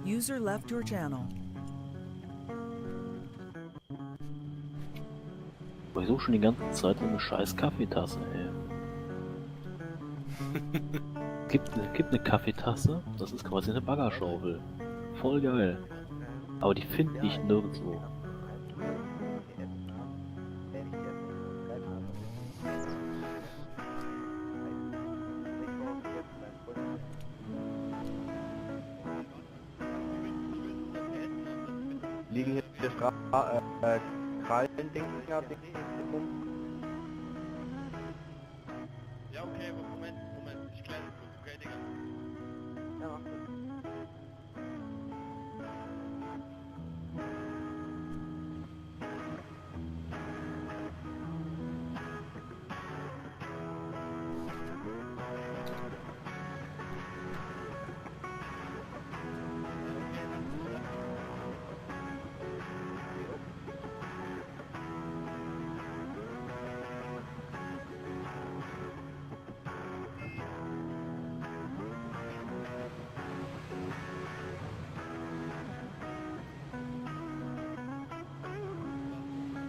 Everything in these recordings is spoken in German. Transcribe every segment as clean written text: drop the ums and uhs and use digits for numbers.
User left your channel. Wieso schon die ganze Zeit so eine scheiß Kaffeetasse, ey? Gibt eine Kaffeetasse, das ist quasi eine Baggerschaufel. Voll geil. Aber die finde ich nirgendwo. Liegen hier Krallen-Dinger rum? Ja, okay, aber Moment, ich kläre das kurz, okay, Digga. Ja.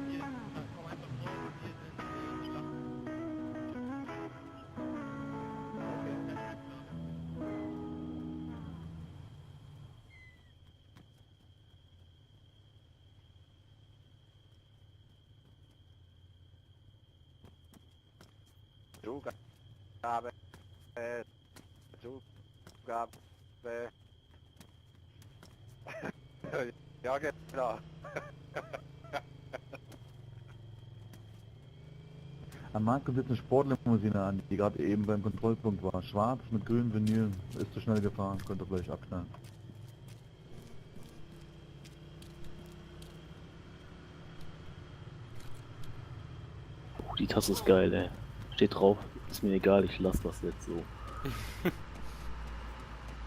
Hier, komm einfach drauf, hier sind die Schlachten. Zugabe. Zugabe. Ja, genau. Am Markt kommt jetzt eine Sportlimousine an, die gerade eben beim Kontrollpunkt war. Schwarz mit grünem Vinyl. Ist zu schnell gefahren, könnte gleich abknallen. Die Tasse ist geil, ey. Steht drauf, ist mir egal, ich lasse das jetzt so. Ich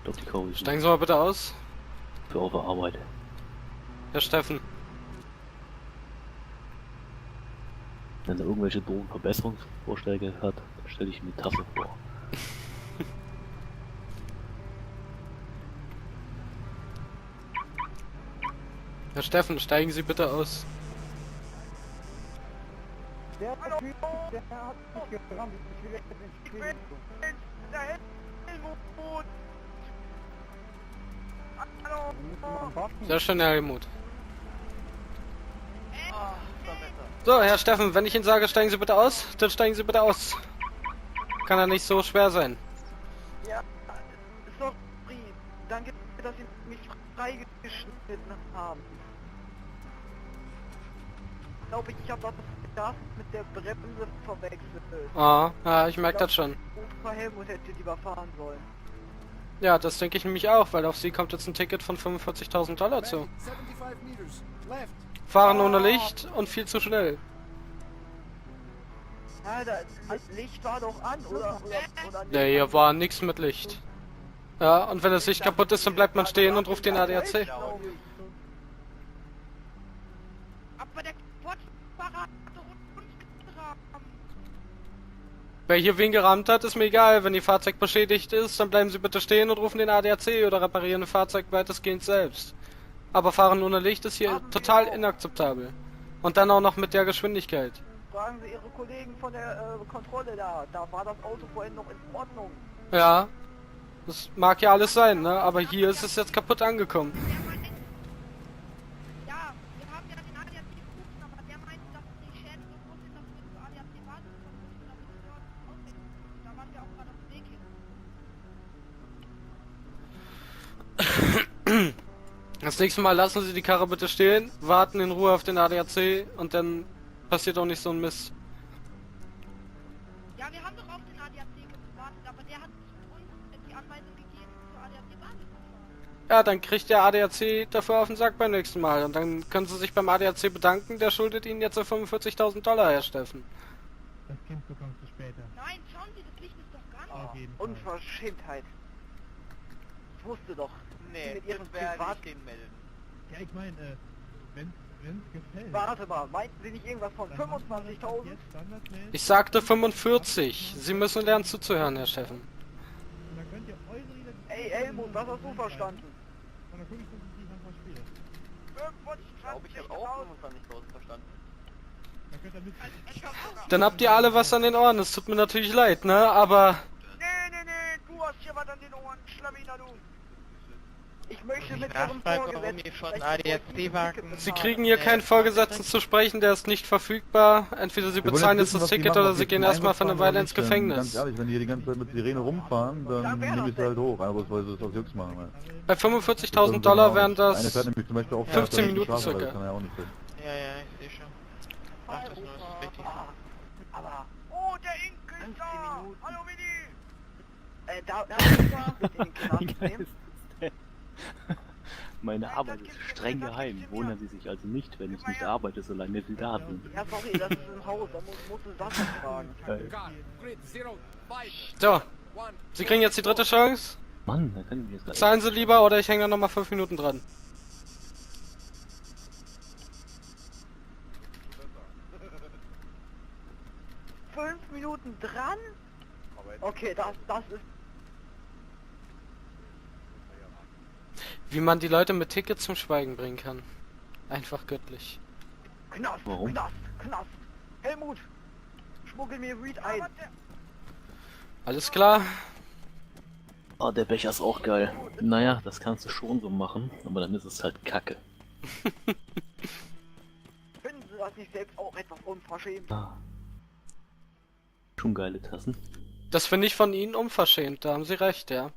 glaube, die kaufe ich Steigen Sie mal bitte aus. für auf der Arbeit. Herr Steffen. Wenn er irgendwelche doofen Verbesserungsvorschläge hat, dann stelle ich ihm die Tasse vor. Herr Steffen, steigen Sie bitte aus. Der Typ, der hat mich gerammt. Ich will jetzt ins Spiel. Der Helmut! Hallo! Sehr schön, Herr Helmut. Ah, Donnerwetter. So, Herr Steffen, wenn ich Ihnen sage, steigen Sie bitte aus, dann steigen Sie bitte aus. Kann ja nicht so schwer sein. Ja, sorry. Danke, dass Sie mich freigeschnitten haben. Ich glaube, ich habe das mit der Bremse verwechselt. Ah, ja, ich merke das schon. Frau Helmut hätte die überfahren sollen. Ja, das denke ich nämlich auch, weil auf Sie kommt jetzt ein Ticket von 45.000 Dollar zu. Fahren ohne Licht und viel zu schnell. Ja, das Licht war doch an, oder Ja, hier war nichts mit Licht. Ja, und wenn das Licht kaputt ist, dann bleibt man stehen und ruft den ADAC. Aber der Sportfahrer hat doch uns getragen. Wer hier wen gerammt hat, ist mir egal. Wenn Ihr Fahrzeug beschädigt ist, dann bleiben Sie bitte stehen und rufen den ADAC oder reparieren Ihr Fahrzeug weitestgehend selbst. Aber fahren ohne Licht ist hier total inakzeptabel. Und dann auch noch mit der Geschwindigkeit. Fragen Sie Ihre Kollegen von der Kontrolle da. Da war das Auto vorhin noch in Ordnung. Ja, das mag ja alles sein, ne? Aber hier ist es jetzt kaputt angekommen. Ja, wir haben ja den ADAC gerufen, aber der meinte, dass die Schäden so groß sind, dass wir zur ADAC warten müssen, damit wir dort ausreden. Da waren wir auch gerade auf dem Weg hin. Das nächste Mal lassen Sie die Karre bitte stehen, warten in Ruhe auf den ADAC und dann passiert auch nicht so ein Mist. Ja, wir haben doch auf den ADAC gewartet, aber der hat uns die Anweisung gegeben, zur ADAC warten zu fahren. Ja, dann kriegt der ADAC dafür auf den Sack beim nächsten Mal und dann können Sie sich beim ADAC bedanken, der schuldet Ihnen jetzt 45.000 Dollar, Herr Steffen. Das Kind bekommst du später. Nein, schauen Sie, das Licht ist doch gar nicht. Auf jeden Fall. Unverschämtheit. Ich wusste doch. Nee, mit Ihrem das werde Privat... ich den melden. Ja, ich meine, wenn's gefällt. Warte mal, meinten Sie nicht irgendwas von dann machen wir das 25.000? jetzt standardmäßig. Ich sagte 45. Sie müssen lernen zuzuhören, Herr Steffen. Und dann könnt ihr eure Identität... Ey, Helmut, was hast du verstanden? 255 haben verspielt. 25 Ich habe auch 25.000 verstanden. Dann könnt ihr mit. Dann habt ihr alle was an den Ohren. Es tut mir natürlich leid, ne? Aber Nee, du hast hier was an den Ohren, Schlawiner, du. Ich möchte mit Nachfrage, Ihrem warum Vorgesetzten ihr von sprechen, ADAC-Wagen... Sie kriegen hier keinen Vorgesetzten zu sprechen, der ist nicht verfügbar. Entweder Sie Wir wollen bezahlen jetzt wissen, das was die Ticket machen, oder ob Sie die gehen zum erstmal für eine Einsatz fahren Weile oder ins nicht, denn Ganz Gefängnis. ehrlich, wenn die die ganze Zeit mit Sirene rumfahren, dann Dann wäre nehme ich das sie halt hoch. Einfach weil sie es aus Jux machen. Ja. Bei 45.000 Dollar wären Eine das... fährt nämlich zum Beispiel auch 15 auf der Minuten Straße, weil circa. Das kann ja auch nicht sein. Ja, ich sehe schon. Ach, das ist nur das richtig. Aber, Oh, der Inkel ist 15 da! Minuten. Hallo, Willi! da mit in den Knast Wie geil nehmen. ist das denn? Meine Arbeit ist streng geheim. Wundern Sie sich also nicht, wenn ich nicht arbeite, solange Sie da sind. Ja, sorry, das ist im Haus, da musst du Sachen fragen. Geil. So, Sie kriegen jetzt die dritte Chance. Mann, da können wir jetzt gleich. Zahlen Sie lieber oder ich hänge da nochmal 5 Minuten dran. Fünf Minuten dran? Okay, das ist... Wie man die Leute mit Tickets zum Schweigen bringen kann. Einfach göttlich. Knast, Warum? Knast. Helmut, schmuggel mir Weed ein. Alles klar. Oh, der Becher ist auch geil. Naja, das kannst du schon so machen, aber dann ist es halt Kacke. Finden Sie das nicht selbst auch etwas unverschämt? Ah. Schon geile Tassen. Das finde ich von Ihnen unverschämt, da haben Sie recht, ja.